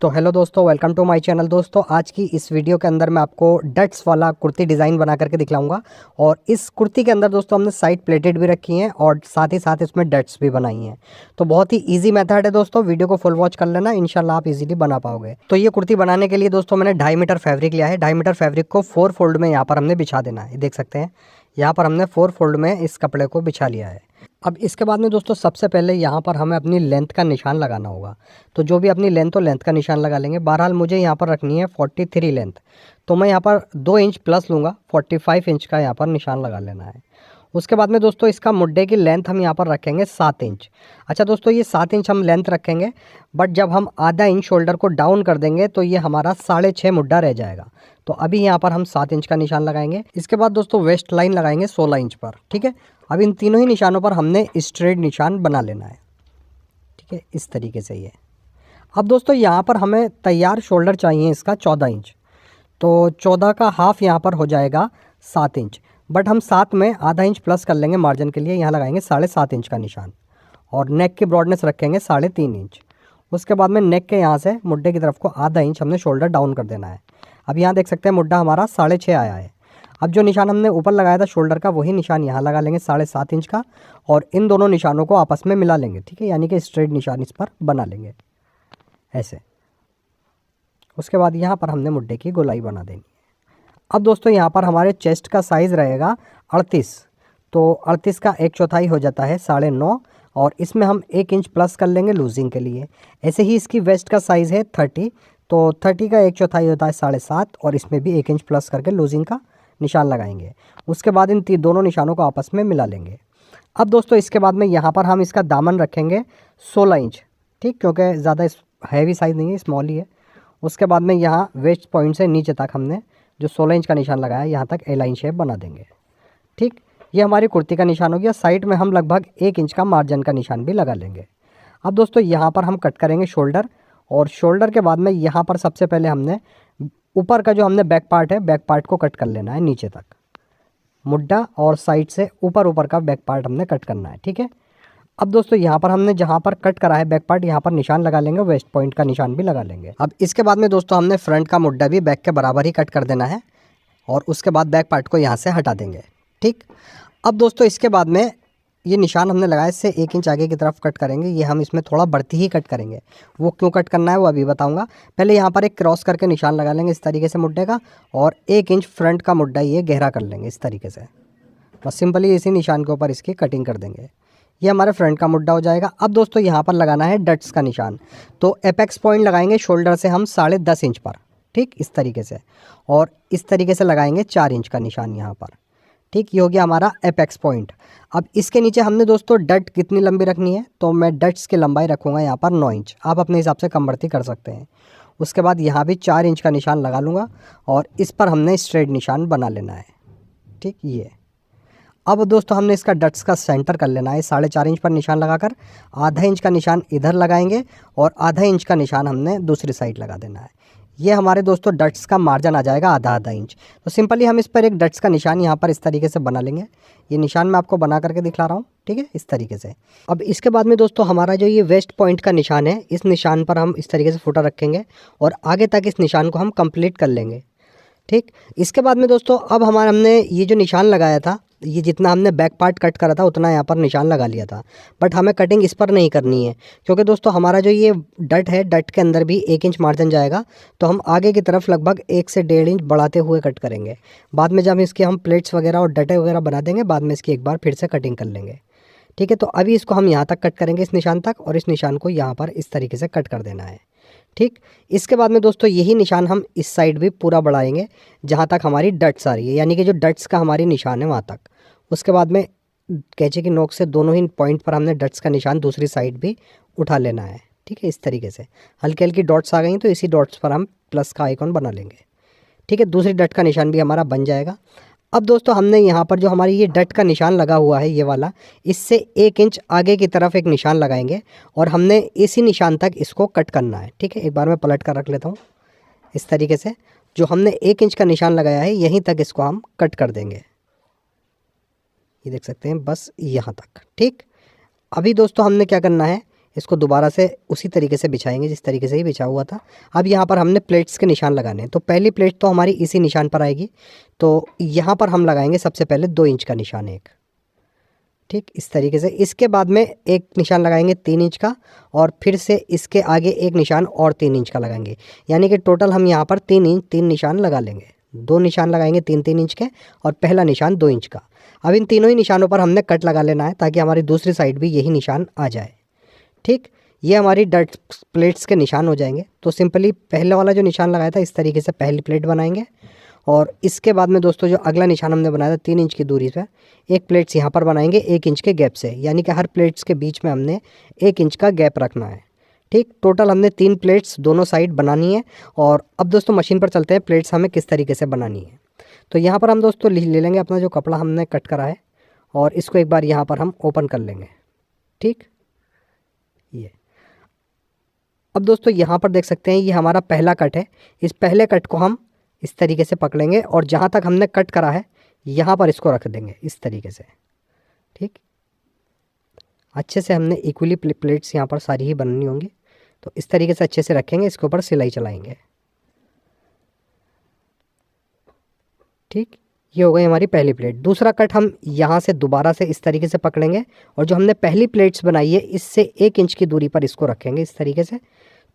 तो हेलो दोस्तों, welcome to my channel. दोस्तों, आज की इस वीडियो के अंदर मैं आपको डट्स वाला कुर्ती डिज़ाइन बना करके दिखलाऊंगा। और इस कुर्ती के अंदर दोस्तों हमने साइड प्लेटेड भी रखी हैं और साथ ही साथ इसमें डट्स भी बनाई हैं। तो बहुत ही इजी मेथड है दोस्तों, वीडियो को फुल वॉच कर लेना, इंशाल्लाह आप इजीली बना पाओगे। तो ये कुर्ती बनाने के लिए दोस्तों मैंने 2.5 मीटर फैब्रिक लिया है। 2.5 मीटर फैब्रिक को 4 फोल्ड में यहाँ पर हमने बिछा देना है। देख सकते हैं यहाँ पर हमने 4 फोल्ड में इस कपड़े को बिछा लिया है। अब इसके बाद में दोस्तों सबसे पहले यहाँ पर हमें अपनी लेंथ का निशान लगाना होगा। तो जो भी अपनी लेंथ हो, लेंथ का निशान लगा लेंगे। बहरहाल मुझे यहाँ पर रखनी है 43 लेंथ, तो मैं यहाँ पर 2 इंच प्लस लूँगा। 45 इंच का यहाँ पर निशान लगा लेना है। उसके बाद में दोस्तों इसका मुड्ढे की लेंथ हम यहाँ पर रखेंगे 7 इंच। अच्छा दोस्तों, ये 7 इंच हम लेंथ रखेंगे, बट जब हम आधा इंच शोल्डर को डाउन कर देंगे तो ये हमारा 6.5 मुड्ढा रह जाएगा। तो अभी यहाँ पर हम 7 इंच का निशान लगाएंगे। इसके बाद दोस्तों वेस्ट लाइन लगाएंगे 16 इंच पर। ठीक है, अब इन तीनों ही निशानों पर हमने स्ट्रेट निशान बना लेना है। ठीक है, इस तरीके से ये। अब दोस्तों यहाँ पर हमें तैयार शोल्डर चाहिए इसका 14 इंच। तो 14 का हाफ यहाँ पर हो जाएगा 7 इंच, बट हम साथ में आधा इंच प्लस कर लेंगे मार्जिन के लिए। यहाँ लगाएंगे 7.5 इंच का निशान और नेक की ब्रॉडनेस रखेंगे 3.5 इंच। उसके बाद में नेक के यहाँ से मुड्ढे की तरफ को आधा इंच हमने शोल्डर डाउन कर देना है। अब यहाँ देख सकते हैं मुड्ढा हमारा 6.5 आया है। अब जो निशान हमने ऊपर लगाया था शोल्डर का, वही निशान यहाँ लगा लेंगे 7.5 इंच का, और इन दोनों निशानों को आपस में मिला लेंगे। ठीक है, यानी कि स्ट्रेट निशान इस पर बना लेंगे ऐसे। उसके बाद यहाँ पर हमने मुड्ढे की गोलाई बना देनी है। अब दोस्तों यहाँ पर हमारे चेस्ट का साइज़ रहेगा 38। तो 38 का 1/4 हो जाता है 9.5, और इसमें हम 1 इंच प्लस कर लेंगे लूजिंग के लिए। ऐसे ही इसकी वेस्ट का साइज़ है 30, तो 30 का 1/4 होता है 7.5, और इसमें भी 1 इंच प्लस करके लूजिंग का निशान लगाएंगे। उसके बाद इन दोनों निशानों को आपस में मिला लेंगे। अब दोस्तों इसके बाद में यहाँ पर हम इसका दामन रखेंगे 16 इंच। ठीक, क्योंकि ज़्यादा हैवी साइज़ नहीं है, स्मॉल ही है। उसके बाद में यहाँ वेस्ट पॉइंट से नीचे तक हमने जो 16 इंच का निशान लगाया है, यहाँ तक ए लाइन शेप बना देंगे। ठीक, ये हमारी कुर्ती का निशान हो गया। साइड में हम लगभग 1 इंच का मार्जिन का निशान भी लगा लेंगे। अब दोस्तों यहाँ पर हम कट करेंगे शोल्डर, और शोल्डर के बाद में यहाँ पर सबसे पहले हमने ऊपर का जो हमने बैक पार्ट है, बैक पार्ट को कट कर लेना है नीचे तक। मुड्ढा और साइड से ऊपर ऊपर का बैक पार्ट हमने कट करना है। ठीक है, अब दोस्तों यहाँ पर हमने जहाँ पर कट करा है बैक पार्ट, यहाँ पर निशान लगा लेंगे, वेस्ट पॉइंट का निशान भी लगा लेंगे। अब इसके बाद में दोस्तों हमने फ्रंट का मुड्ढा भी बैक के बराबर ही कट कर देना है, और उसके बाद बैक पार्ट को यहाँ से हटा देंगे। ठीक, अब दोस्तों इसके बाद में ये निशान हमने लगाया, इससे 1 इंच आगे की तरफ कट करेंगे। ये हम इसमें थोड़ा बढ़ती ही कट करेंगे, वो क्यों कट करना है वो अभी बताऊंगा। पहले यहाँ पर एक क्रॉस करके निशान लगा लेंगे इस तरीके से मुड्ढे का, और 1 इंच फ्रंट का मुड्ढा ये गहरा कर लेंगे इस तरीके से। बस सिंपली इसी निशान के ऊपर इसकी कटिंग कर देंगे। ये हमारे फ्रंट का मुड्ढा हो जाएगा। अब दोस्तों यहाँ पर लगाना है डट्स का निशान। तो एपेक्स पॉइंट लगाएंगे शोल्डर से हम 10.5 इंच पर। ठीक, इस तरीके से, और इस तरीके से लगाएंगे 4 इंच का निशान यहाँ पर। ठीक, ये हो गया हमारा एपेक्स पॉइंट। अब इसके नीचे हमने दोस्तों डट कितनी लंबी रखनी है, तो मैं डट्स की लंबाई रखूँगा यहाँ पर 9 इंच। आप अपने हिसाब से कम बढ़ती कर सकते हैं। उसके बाद यहाँ भी 4 इंच का निशान लगा लूँगा, और इस पर हमने स्ट्रेट निशान बना लेना है। ठीक, ये। अब दोस्तों हमने इसका डट्स का सेंटर कर लेना है। 4.5 इंच पर निशान लगाकर आधा इंच का निशान इधर लगाएंगे, और आधा इंच का निशान हमने दूसरी साइड लगा देना है। ये हमारे दोस्तों डट्स का मार्जिन आ जाएगा आधा इंच। तो सिंपली हम इस पर एक डट्स का निशान यहाँ पर इस तरीके से बना लेंगे। ये निशान मैं आपको बना करके दिखला रहा हूँ। ठीक है, इस तरीके से। अब इसके बाद में दोस्तों हमारा जो ये वेस्ट पॉइंट का निशान है, इस निशान पर हम इस तरीके से फुटा रखेंगे, और आगे तक इस निशान को हम कंप्लीट कर लेंगे। ठीक, इसके बाद में दोस्तों अब हमने ये जो निशान लगाया था, ये जितना हमने बैक पार्ट कट करा था उतना यहाँ पर निशान लगा लिया था, बट हमें कटिंग इस पर नहीं करनी है, क्योंकि दोस्तों हमारा जो ये डट है, डट के अंदर भी 1 इंच मार्जिन जाएगा। तो हम आगे की तरफ लगभग 1 से 1.5 इंच बढ़ाते हुए कट करेंगे। बाद में जब इसके हम प्लेट्स वगैरह और डटे वगैरह बना देंगे, बाद में इसकी एक बार फिर से कटिंग कर लेंगे। ठीक है, तो अभी इसको हम यहाँ तक कट करेंगे, इस निशान तक, और इस निशान को यहाँ पर इस तरीके से कट कर देना है। ठीक, इसके बाद में दोस्तों यही निशान हम इस साइड भी पूरा बढ़ाएंगे जहाँ तक हमारी डट्स आ रही है, यानी कि जो डट्स का हमारी निशान है वहाँ तक। उसके बाद में कैंची की नोक से दोनों ही पॉइंट पर हमने डट्स का निशान दूसरी साइड भी उठा लेना है। ठीक है, इस तरीके से हल्की हल्की डॉट्स आ गई, तो इसी डॉट्स पर हम प्लस का आइकॉन बना लेंगे। ठीक है, दूसरी डट का निशान भी हमारा बन जाएगा। अब दोस्तों हमने यहाँ पर जो हमारी ये डट का निशान लगा हुआ है, ये वाला, इससे 1 इंच आगे की तरफ एक निशान लगाएंगे, और हमने इसी निशान तक इसको कट करना है। ठीक है, एक बार मैं पलट कर रख लेता हूँ इस तरीके से। जो हमने 1 इंच का निशान लगाया है, यहीं तक इसको हम कट कर देंगे। ये देख सकते हैं, बस यहाँ तक। ठीक, अभी दोस्तों हमने क्या करना है, इसको दोबारा से उसी तरीके से बिछाएंगे जिस तरीके से ही बिछा हुआ था। अब यहाँ पर हमने प्लेट्स के निशान लगाने हैं। तो पहली प्लेट तो हमारी इसी निशान पर आएगी, तो यहाँ पर हम लगाएंगे सबसे पहले 2 इंच का निशान एक, ठीक इस तरीके से। इसके बाद में एक निशान लगाएंगे 3 इंच का, और फिर से इसके आगे एक निशान और 3 इंच का लगाएंगे, यानी कि टोटल हम यहाँ पर 3 निशान लगा लेंगे। 2 निशान लगाएंगे 3 इंच के, और पहला निशान 2 इंच का। अब इन तीनों ही निशानों पर हमने कट लगा लेना है ताकि हमारी दूसरी साइड भी यही निशान आ जाए, ठीक। ये हमारी डट प्लेट्स के निशान हो जाएंगे। तो सिंपली पहले वाला जो निशान लगाया था इस तरीके से पहली प्लेट बनाएंगे, और इसके बाद में दोस्तों जो अगला निशान हमने बनाया था 3 इंच की दूरी पे, एक प्लेट्स यहाँ पर बनाएंगे 1 इंच के गैप से, यानी कि हर प्लेट्स के बीच में हमने 1 इंच का गैप रखना है, ठीक। टोटल हमने 3 प्लेट्स दोनों साइड बनानी है। और अब दोस्तों मशीन पर चलते हैं, प्लेट्स हमें किस तरीके से बनानी है। तो यहाँ पर हम दोस्तों ले लेंगे अपना जो कपड़ा हमने कट करा है, और इसको एक बार यहाँ पर हम ओपन कर लेंगे, ठीक। ये अब दोस्तों यहाँ पर देख सकते हैं ये हमारा पहला कट है। इस पहले कट को हम इस तरीके से पकड़ेंगे, और जहाँ तक हमने कट करा है यहाँ पर इसको रख देंगे इस तरीके से, ठीक। अच्छे से हमने इक्वली प्लेट्स यहाँ पर सारी ही बननी होंगी, तो इस तरीके से अच्छे से रखेंगे, इसके ऊपर सिलाई चलाएंगे, ठीक। ये हो गई हमारी पहली प्लेट। दूसरा कट हम यहाँ से दोबारा से इस तरीके से पकड़ेंगे, और जो हमने पहली प्लेट्स बनाई है इससे 1 इंच की दूरी पर इसको रखेंगे इस तरीके से।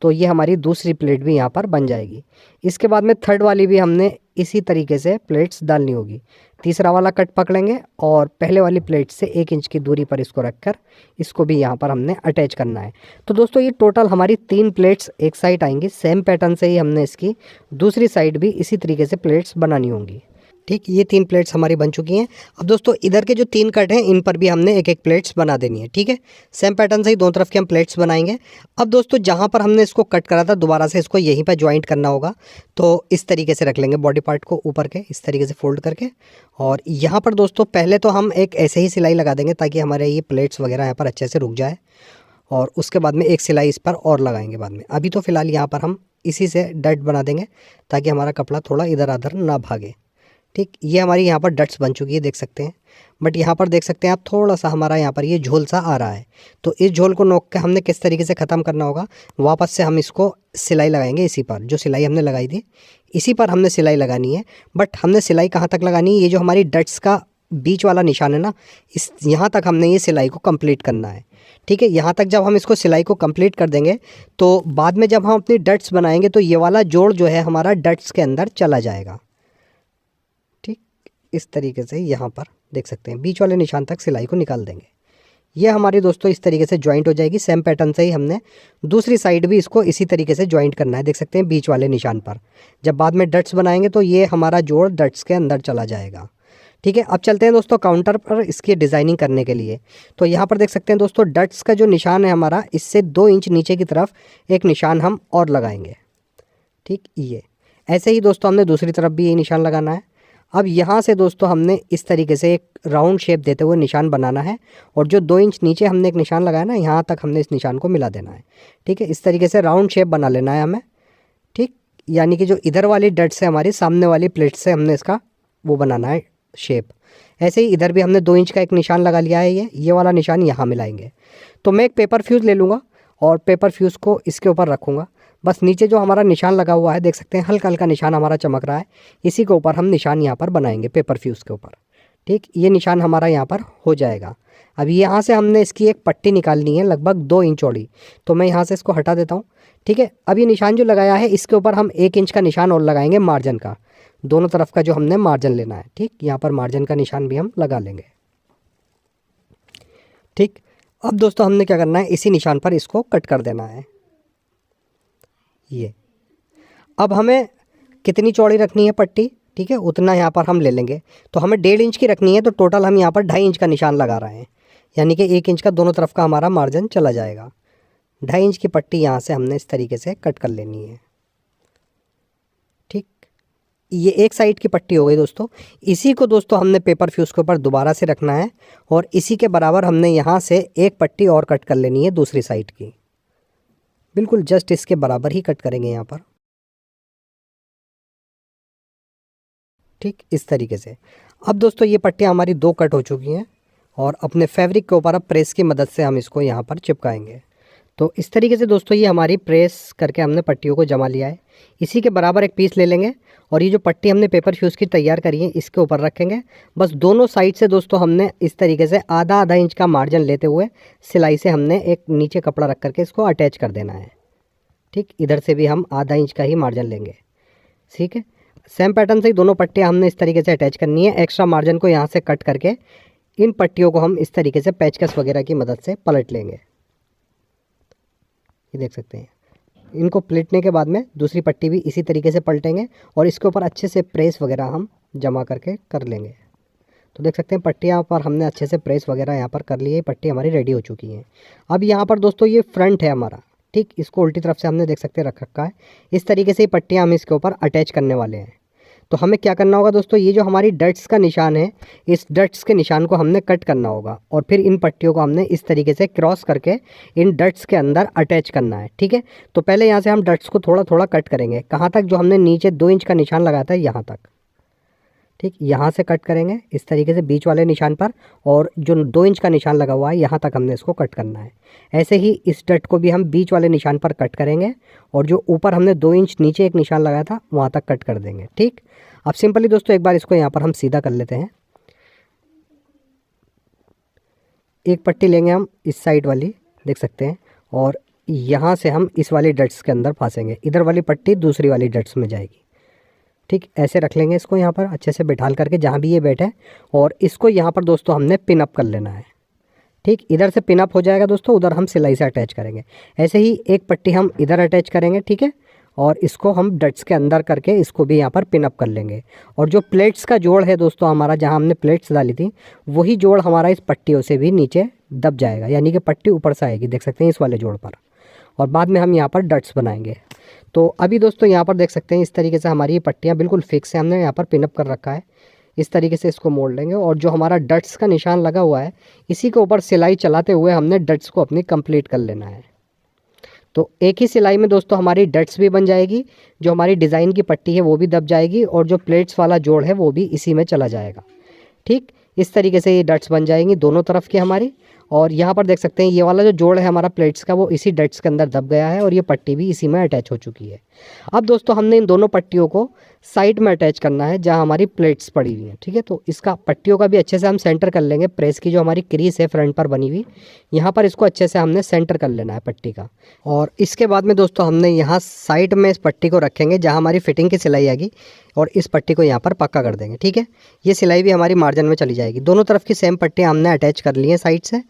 तो ये हमारी दूसरी प्लेट भी यहाँ पर बन जाएगी। इसके बाद में थर्ड वाली भी हमने इसी तरीके से प्लेट्स डालनी होगी। तीसरा वाला कट पकड़ेंगे, और पहले वाली प्लेट से 1 इंच की दूरी पर इसको रखकर इसको भी यहाँ पर हमने अटैच करना है। तो दोस्तों ये टोटल हमारी 3 प्लेट्स एक साइड आएंगी। सेम पैटर्न से ही हमने इसकी दूसरी साइड भी इसी तरीके से प्लेट्स बनानी होंगी, ठीक। ये 3 प्लेट्स हमारी बन चुकी हैं। अब दोस्तों इधर के जो 3 कट हैं इन पर भी हमने एक प्लेट्स बना देनी है, ठीक है। सेम पैटर्न से ही दोनों तरफ के हम प्लेट्स बनाएंगे। अब दोस्तों जहाँ पर हमने इसको कट करा था दोबारा से इसको यहीं पर ज्वाइंट करना होगा। तो इस तरीके से रख लेंगे बॉडी पार्ट को ऊपर के इस तरीके से फोल्ड करके, और यहाँ पर दोस्तों पहले तो हम एक ऐसे ही सिलाई लगा देंगे ताकि हमारे ये प्लेट्स वगैरह यहाँ पर अच्छे से रुक जाए, और उसके बाद में एक सिलाई इस पर और लगाएंगे बाद में। अभी तो फ़िलहाल यहाँ पर हम इसी से डट बना देंगे ताकि हमारा कपड़ा थोड़ा इधर उधर ना भागे, ठीक। ये हमारी यहाँ पर डट्स बन चुकी है देख सकते हैं, बट यहाँ पर देख सकते हैं आप थोड़ा सा हमारा यहाँ पर ये झोल सा आ रहा है। तो इस झोल को नोक के हमने किस तरीके से ख़त्म करना होगा, वापस से हम इसको सिलाई लगाएंगे इसी पर, जो सिलाई हमने लगाई थी इसी पर हमने सिलाई लगानी है। बट हमने सिलाई कहाँ तक लगानी है, ये जो हमारी डट्स का बीच वाला निशान है ना, इस यहाँ तक हमने ये सिलाई को कंप्लीट करना है, ठीक है। यहाँ तक जब हम इसको सिलाई को कंप्लीट कर देंगे तो बाद में जब हम अपनी डट्स बनाएंगे तो ये वाला जोड़ जो है हमारा डट्स के अंदर चला जाएगा, ठीक। इस तरीके से यहाँ पर देख सकते हैं बीच वाले निशान तक सिलाई को निकाल देंगे। ये हमारी दोस्तों इस तरीके से ज्वाइंट हो जाएगी। सेम पैटर्न से ही हमने दूसरी साइड भी इसको इसी तरीके से ज्वाइंट करना है, देख सकते हैं बीच वाले निशान पर। जब बाद में डट्स बनाएंगे तो ये हमारा जोड़ डट्स के अंदर चला जाएगा, ठीक है। अब चलते हैं दोस्तों काउंटर पर इसकी डिज़ाइनिंग करने के लिए। तो यहाँ पर देख सकते हैं दोस्तों डट्स का जो निशान है हमारा, इससे 2 इंच नीचे की तरफ एक निशान हम और लगाएंगे, ठीक। ये ऐसे ही दोस्तों हमने दूसरी तरफ भी ये निशान लगाना है। अब यहाँ से दोस्तों हमने इस तरीके से एक राउंड शेप देते हुए निशान बनाना है, और जो 2 इंच नीचे हमने एक निशान लगाया ना, यहाँ तक हमने इस निशान को मिला देना है, ठीक है। इस तरीके से राउंड शेप बना लेना है हमें, ठीक। यानी कि जो इधर वाली डट्स है हमारी सामने वाली प्लेट से हमने इसका वो बनाना है शेप। ऐसे ही इधर भी हमने 2 इंच का एक निशान लगा लिया है, ये वाला निशान यहाँ मिलाएंगे। तो मैं एक पेपर फ्यूज़ ले लूँगा और पेपर फ्यूज़ को इसके ऊपर रखूँगा। बस नीचे जो हमारा निशान लगा हुआ है देख सकते हैं हल्का हल्का निशान हमारा चमक रहा है, इसी के ऊपर हम निशान यहाँ पर बनाएंगे पेपर फ्यूज़ के ऊपर, ठीक। ये निशान हमारा यहाँ पर हो जाएगा। अब यहाँ से हमने इसकी एक पट्टी निकालनी है लगभग 2 इंच चौड़ी, तो मैं यहाँ से इसको हटा देता हूँ, ठीक है। अब ये निशान जो लगाया है इसके ऊपर हम 1 इंच का निशान और लगाएंगे मार्जिन का, दोनों तरफ का जो हमने मार्जिन लेना है, ठीक। यहाँ पर मार्जिन का निशान भी हम लगा लेंगे, ठीक। अब दोस्तों हमने क्या करना है, इसी निशान पर इसको कट कर देना है। ये अब हमें कितनी चौड़ी रखनी है पट्टी, ठीक है, उतना यहाँ पर हम ले लेंगे। तो हमें 1.5 इंच की रखनी है, तो टोटल हम यहाँ पर 2.5 इंच का निशान लगा रहे हैं, यानी कि 1 इंच का दोनों तरफ का हमारा मार्जिन चला जाएगा। 2.5 इंच की पट्टी यहाँ से हमने इस तरीके से कट कर लेनी है, ठीक। ये एक साइड की पट्टी हो गई दोस्तों। इसी को दोस्तों हमने पेपर फ्यूज़ के ऊपर दोबारा से रखना है, और इसी के बराबर हमने यहाँ से एक पट्टी और कट कर लेनी है दूसरी साइड की, बिल्कुल जस्ट इसके बराबर ही कट करेंगे यहाँ पर, ठीक। इस तरीके से अब दोस्तों ये पट्टियाँ हमारी 2 कट हो चुकी हैं, और अपने फैब्रिक के ऊपर अब प्रेस की मदद से हम इसको यहाँ पर चिपकाएंगे। तो इस तरीके से दोस्तों ये हमारी प्रेस करके हमने पट्टियों को जमा लिया है। इसी के बराबर एक पीस ले लेंगे और ये जो पट्टी हमने पेपर फ्यूज़ की तैयार करी है इसके ऊपर रखेंगे। बस दोनों साइड से दोस्तों हमने इस तरीके से आधा आधा इंच का मार्जिन लेते हुए सिलाई से हमने एक नीचे कपड़ा रख करके इसको अटैच कर देना है। ठीक, इधर से भी हम आधा इंच का ही मार्जिन लेंगे। ठीक है, सेम पैटर्न से ही दोनों पट्टियाँ हमने इस तरीके से अटैच करनी है। एक्स्ट्रा मार्जिन को यहाँ से कट करके इन पट्टियों को हम इस तरीके से पेचकस वगैरह की मदद से पलट लेंगे। ये देख सकते हैं। इनको पलटने के बाद में दूसरी पट्टी भी इसी तरीके से पलटेंगे और इसके ऊपर अच्छे से प्रेस वगैरह हम जमा करके कर लेंगे। तो देख सकते हैं पट्टियाँ पर हमने अच्छे से प्रेस वगैरह यहाँ पर कर ली है। पट्टी हमारी रेडी हो चुकी है। अब यहाँ पर दोस्तों ये फ्रंट है हमारा। ठीक, इसको उल्टी तरफ से हमने देख सकते हैं रख रखा है। इस तरीके से ही पट्टियाँ हम इसके ऊपर अटैच करने वाले हैं। तो हमें क्या करना होगा दोस्तों, ये जो हमारी डट्स का निशान है इस डट्स के निशान को हमने कट करना होगा और फिर इन पट्टियों को हमने इस तरीके से क्रॉस करके इन डट्स के अंदर अटैच करना है। ठीक है, तो पहले यहाँ से हम डट्स को थोड़ा थोड़ा कट करेंगे। कहाँ तक? जो हमने नीचे 2 इंच का निशान लगाया था यहाँ तक। ठीक, यहाँ से कट करेंगे इस तरीके से बीच वाले निशान पर, और जो 2 इंच का निशान लगा हुआ है यहाँ तक हमने इसको कट करना है। ऐसे ही इस डट को भी हम बीच वाले निशान पर कट करेंगे और जो ऊपर हमने 2 इंच नीचे एक निशान लगाया था वहाँ तक कट कर देंगे। ठीक, अब सिंपली दोस्तों एक बार इसको यहाँ पर हम सीधा कर लेते हैं। एक पट्टी लेंगे हम इस साइड वाली, देख सकते हैं, और यहाँ से हम इस वाली डट्स के अंदर फंसेंगे। इधर वाली पट्टी दूसरी वाली डट्स में जाएगी। ठीक, ऐसे रख लेंगे इसको यहाँ पर अच्छे से बिठाल करके जहाँ भी ये बैठे, और इसको यहाँ पर दोस्तों हमने पिन अप कर लेना है। ठीक, इधर से पिन अप हो जाएगा दोस्तों, उधर हम सिलाई से अटैच करेंगे। ऐसे ही एक पट्टी हम इधर अटैच करेंगे। ठीक है, और इसको हम डट्स के अंदर करके इसको भी यहाँ पर पिन अप कर लेंगे। और जो प्लेट्स का जोड़ है दोस्तों हमारा, जहाँ हमने प्लेट्स डाली थी, वही जोड़ हमारा इस पट्टियों से भी नीचे दब जाएगा, यानी कि पट्टी ऊपर से आएगी, देख सकते हैं, इस वाले जोड़ पर। और बाद में हम यहाँ पर डट्स बनाएंगे। तो अभी दोस्तों यहाँ पर देख सकते हैं इस तरीके से हमारी ये पट्टियाँ बिल्कुल फिक्स है, हमने यहाँ पर पिन अप कर रखा है। इस तरीके से इसको मोड़ लेंगे और जो हमारा डट्स का निशान लगा हुआ है इसी के ऊपर सिलाई चलाते हुए हमने डट्स को अपनी कंप्लीट कर लेना है। तो एक ही सिलाई में दोस्तों हमारी डट्स भी बन जाएगी, जो हमारी डिज़ाइन की पट्टी है वो भी दब जाएगी, और जो प्लेट्स वाला जोड़ है वो भी इसी में चला जाएगा। ठीक, इस तरीके से ये डट्स बन जाएंगी दोनों तरफ की हमारी। और यहाँ पर देख सकते हैं ये वाला जो जोड़ है हमारा प्लेट्स का वो इसी डट्स के अंदर दब गया है और ये पट्टी भी इसी में अटैच हो चुकी है। अब दोस्तों हमने इन दोनों पट्टियों को साइड में अटैच करना है जहाँ हमारी प्लेट्स पड़ी हुई हैं। ठीक है, तो इसका पट्टियों का भी अच्छे से हम सेंटर कर लेंगे। प्रेस की जो हमारी क्रीज है फ्रंट पर बनी हुई, यहाँ पर इसको अच्छे से हमने सेंटर कर लेना है पट्टी का। और इसके बाद में दोस्तों हमने यहाँ साइड में इस पट्टी को रखेंगे जहाँ हमारी फिटिंग की सिलाई आएगी, और इस पट्टी को यहाँ पर पक्का कर देंगे। ठीक है, ये सिलाई भी हमारी मार्जिन में चली जाएगी। दोनों तरफ की सेम पट्टी हमने अटैच कर ली है साइड से।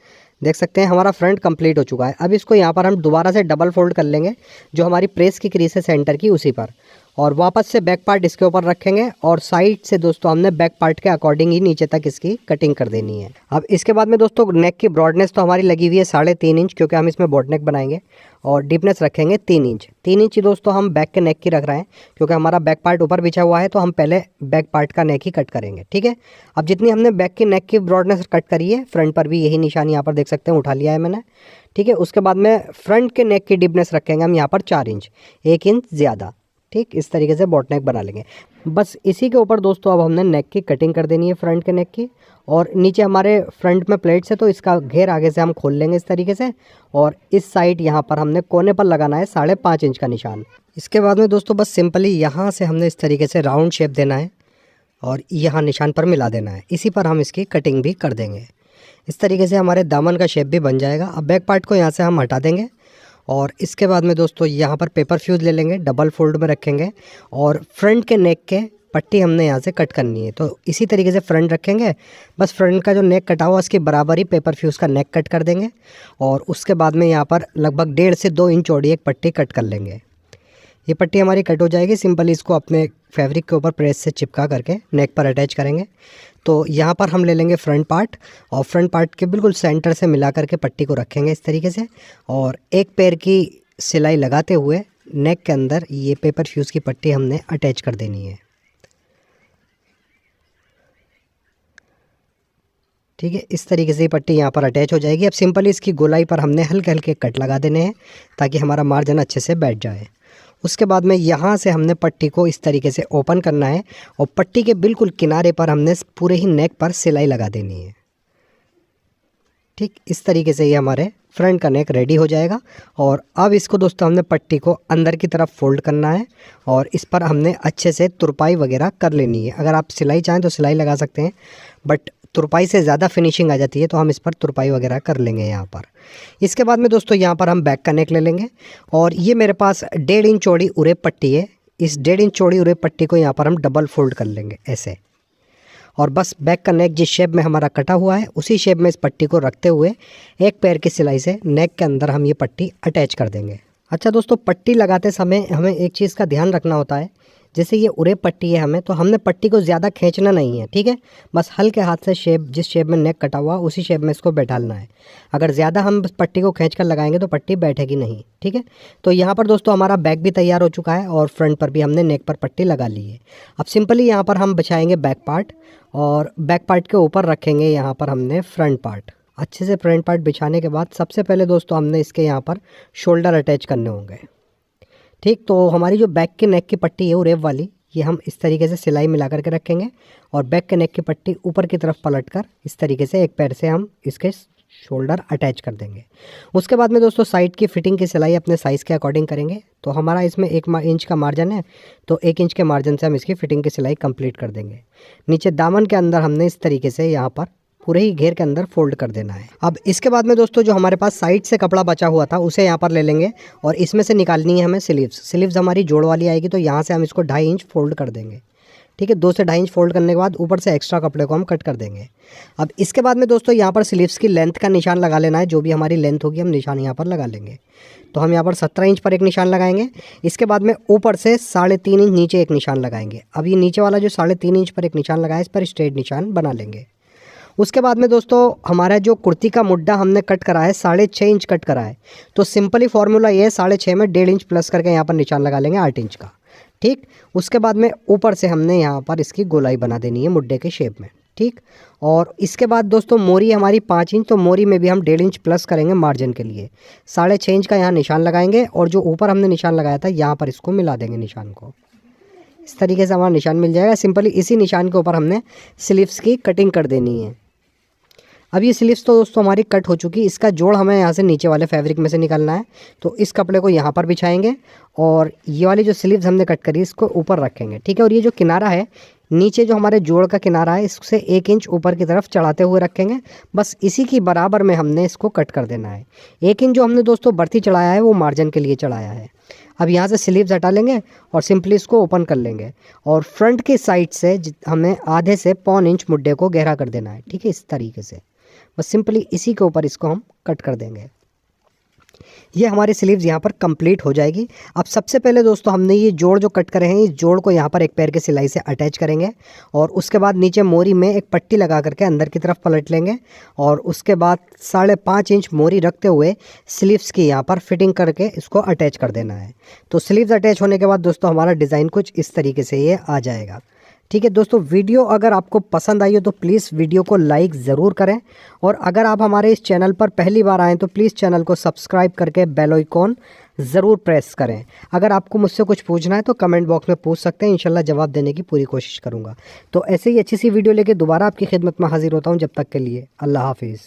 देख सकते हैं हमारा फ्रंट कंप्लीट हो चुका है। अब इसको यहाँ पर हम दोबारा से डबल फोल्ड कर लेंगे, जो हमारी प्रेस की क्रीज है सेंटर की उसी पर, और वापस से बैक पार्ट इसके ऊपर रखेंगे और साइड से दोस्तों हमने बैक पार्ट के अकॉर्डिंग ही नीचे तक इसकी कटिंग कर देनी है। अब इसके बाद में दोस्तों नेक की ब्रॉडनेस तो हमारी लगी हुई है 3.5 इंच, क्योंकि हम इसमें बोट नेक बनाएंगे, और डीपनेस रखेंगे 3 इंच। 3 इंच ही दोस्तों हम बैक के नेक की रख रहे हैं, क्योंकि हमारा बैक पार्ट ऊपर बिछा हुआ है तो हम पहले बैक पार्ट का नेक ही कट करेंगे। ठीक है, अब जितनी हमने बैक की नेक की ब्रॉडनेस कट करी है, फ्रंट पर भी यही निशान यहाँ पर देख सकते हैं उठा लिया है मैंने। ठीक है, उसके बाद में फ्रंट के नेक की डीपनेस रखेंगे हम यहाँ पर 4 इंच, 1 इंच ज़्यादा। ठीक, इस तरीके से बॉट नेक बना लेंगे। बस इसी के ऊपर दोस्तों अब हमने नेक की कटिंग कर देनी है फ्रंट के नेक की, और नीचे हमारे फ्रंट में प्लेट्स है तो इसका घेर आगे से हम खोल लेंगे इस तरीके से, और इस साइड यहाँ पर हमने कोने पर लगाना है 5.5 इंच का निशान। इसके बाद में दोस्तों बस सिंपली यहाँ से हमने इस तरीके से राउंड शेप देना है और यहाँ निशान पर मिला देना है। इसी पर हम इसकी कटिंग भी कर देंगे। इस तरीके से हमारे दामन का शेप भी बन जाएगा। अब बैक पार्ट को यहाँ से हम हटा देंगे, और इसके बाद में दोस्तों यहाँ पर पेपर फ्यूज़ ले लेंगे, डबल फोल्ड में रखेंगे, और फ्रंट के नेक के पट्टी हमने यहाँ से कट करनी है। तो इसी तरीके से फ्रंट रखेंगे, बस फ्रंट का जो नेक कटा हुआ उसके बराबर ही पेपर फ्यूज़ का नेक कट कर देंगे, और उसके बाद में यहाँ पर लगभग 1.5 से 2 इंच चौड़ी एक पट्टी कट कर लेंगे। ये पट्टी हमारी कट हो जाएगी। सिंपली इसको अपने फैब्रिक के ऊपर प्रेस से चिपका करके नेक पर अटैच करेंगे। तो यहाँ पर हम ले लेंगे फ्रंट पार्ट, और फ्रंट पार्ट के बिल्कुल सेंटर से मिला करके पट्टी को रखेंगे इस तरीके से, और एक पैर की सिलाई लगाते हुए नेक के अंदर ये पेपर फ्यूज़ की पट्टी हमने अटैच कर देनी है। ठीक है, इस तरीके से पट्टी यहाँ पर अटैच हो जाएगी। अब सिंपली इसकी गोलाई पर हमने हल्के हल्के कट लगा देने हैं ताकि हमारा मार्जिन अच्छे से बैठ जाए। उसके बाद में यहाँ से हमने पट्टी को इस तरीके से ओपन करना है, और पट्टी के बिल्कुल किनारे पर हमने पूरे ही नेक पर सिलाई लगा देनी है। ठीक इस तरीके से ये हमारे फ्रंट का नेक रेडी हो जाएगा। और अब इसको दोस्तों हमने पट्टी को अंदर की तरफ फोल्ड करना है और इस पर हमने अच्छे से तुरपाई वगैरह कर लेनी है। अगर आप सिलाई चाहें तो सिलाई लगा सकते हैं, बट तुरपाई से ज़्यादा फिनिशिंग आ जाती है, तो हम इस पर तुरपाई वगैरह कर लेंगे यहाँ पर। इसके बाद में दोस्तों यहाँ पर हम बैक का नेक ले लेंगे और ये मेरे पास 1.5 इंच चौड़ी उरे पट्टी है। इस 1.5 इंच चौड़ी उरे पट्टी को यहाँ पर हम डबल फोल्ड कर लेंगे ऐसे, और बस बैक का नेक जिस शेप में हमारा कटा हुआ है उसी शेप में इस पट्टी को रखते हुए एक पैर की सिलाई से नेक के अंदर हम ये पट्टी अटैच कर देंगे। अच्छा दोस्तों, पट्टी लगाते समय हमें एक चीज़ का ध्यान रखना होता है, जैसे ये उरे पट्टी है हमें, तो हमने पट्टी को ज़्यादा खींचना नहीं है, ठीक है। बस हल्के हाथ से शेप, जिस शेप में नेक कटा हुआ उसी शेप में इसको बैठालना है। अगर ज़्यादा हम पट्टी को खींच कर लगाएंगे तो पट्टी बैठेगी नहीं, ठीक है। तो यहाँ पर दोस्तों हमारा बैक भी तैयार हो चुका है और फ्रंट पर भी हमने नेक पर पट्टी लगा ली है। अब सिंपली यहाँ पर हम बिछाएंगे बैक पार्ट और बैक पार्ट के ऊपर रखेंगे यहाँ पर हमने फ्रंट पार्ट। अच्छे से फ्रंट पार्ट बिछाने के बाद सबसे पहले दोस्तों हमने इसके यहाँ पर शोल्डर अटैच करने होंगे, ठीक। तो हमारी जो बैक के नेक की पट्टी है उरेब वाली, ये हम इस तरीके से सिलाई मिला करके रखेंगे और बैक के नेक की पट्टी ऊपर की तरफ पलटकर इस तरीके से एक पैर से हम इसके शोल्डर अटैच कर देंगे। उसके बाद में दोस्तों साइड की फिटिंग की सिलाई अपने साइज़ के अकॉर्डिंग करेंगे। तो हमारा इसमें 1 इंच का मार्जिन है, तो 1 इंच के मार्जिन से हम इसकी फिटिंग की सिलाई कंप्लीट कर देंगे। नीचे दामन के अंदर हमने इस तरीके से यहाँ पर पूरे ही घेर के अंदर फोल्ड कर देना है। अब इसके बाद में दोस्तों जो हमारे पास साइड से कपड़ा बचा हुआ था उसे यहाँ पर ले लेंगे और इसमें से निकालनी है हमें स्लीव्स हमारी जोड़ वाली आएगी, तो यहाँ से हम इसको 2.5 इंच फोल्ड कर देंगे, ठीक है। 2 से 2.5 इंच फोल्ड करने के बाद ऊपर से एक्स्ट्रा कपड़े को हम कट कर देंगे। अब इसके बाद में दोस्तों यहाँ पर स्लीव्स की लेंथ का निशान लगा लेना है। जो भी हमारी लेंथ होगी हम निशान यहाँ पर लगा लेंगे। तो हम यहाँ पर 17 इंच पर एक निशान लगाएंगे। इसके बाद में ऊपर से 3.5 इंच नीचे एक निशान लगाएंगे। अब ये नीचे वाला जो 3.5 इंच पर एक निशान लगाया, इस पर स्ट्रेट निशान बना लेंगे। उसके बाद में दोस्तों हमारा जो कुर्ती का मुड्डा हमने कट करा है 6.5 इंच कट करा है, तो सिंपली फार्मूला ये है 6.5 में 1.5 इंच प्लस करके यहाँ पर निशान लगा लेंगे 8 इंच का, ठीक। उसके बाद में ऊपर से हमने यहाँ पर इसकी गोलाई बना देनी है मुड्डे के शेप में, ठीक। और इसके बाद दोस्तों मोरी हमारी 5 इंच, तो मोरी में भी हम 1.5 इंच प्लस करेंगे मार्जिन के लिए। 6.5 इंच का यहाँ निशान लगाएंगे और जो ऊपर हमने निशान लगाया था यहाँ पर इसको मिला देंगे निशान को। इस तरीके से हमारा निशान मिल जाएगा। सिंपली इसी निशान के ऊपर हमने स्लीव्स की कटिंग कर देनी है। अब ये स्लीव्स तो दोस्तों हमारी कट हो चुकी। इसका जोड़ हमें यहाँ से नीचे वाले फैब्रिक में से निकालना है, तो इस कपड़े को यहाँ पर बिछाएंगे और ये वाली जो स्लीव्स हमने कट करी इसको ऊपर रखेंगे, ठीक है। और ये जो किनारा है नीचे, जो हमारे जोड़ का किनारा है, इससे 1 इंच ऊपर की तरफ चढ़ाते हुए रखेंगे। बस इसी की बराबर में हमने इसको कट कर देना है। 1 इंच जो हमने दोस्तों बढ़ती चढ़ाया है वो मार्जिन के लिए चढ़ाया है। अब यहाँ से स्लीव्स हटा लेंगे और सिंपली इसको ओपन कर लेंगे और फ्रंट की साइड से हमें आधे से 1.25 इंच मुड्डे को गहरा कर देना है, ठीक है। इस तरीके से बस सिंपली इसी के ऊपर इसको हम कट कर देंगे। ये हमारी स्लीव्स यहाँ पर कंप्लीट हो जाएगी। अब सबसे पहले दोस्तों हमने ये जोड़ जो कट करे हैं, इस जोड़ को यहाँ पर एक पैर की सिलाई से अटैच करेंगे और उसके बाद नीचे मोरी में एक पट्टी लगा करके अंदर की तरफ पलट लेंगे और उसके बाद 5.5 इंच मोरी रखते हुए स्लीव्स की यहाँ पर फिटिंग करके इसको अटैच कर देना है। तो स्लीव्स अटैच होने के बाद दोस्तों हमारा डिज़ाइन कुछ इस तरीके से ये आ जाएगा, ठीक है। दोस्तों वीडियो अगर आपको पसंद आई हो तो प्लीज़ वीडियो को लाइक ज़रूर करें और अगर आप हमारे इस चैनल पर पहली बार आएँ तो प्लीज़ चैनल को सब्सक्राइब करके बेल आइकॉन ज़रूर प्रेस करें। अगर आपको मुझसे कुछ पूछना है तो कमेंट बॉक्स में पूछ सकते हैं, इंशाल्लाह जवाब देने की पूरी कोशिश करूँगा। तो ऐसे ही अच्छी सी वीडियो लेके दोबारा आपकी खिदमत में हाजिर होता हूँ। जब तक के लिए अल्लाह हाफिज़।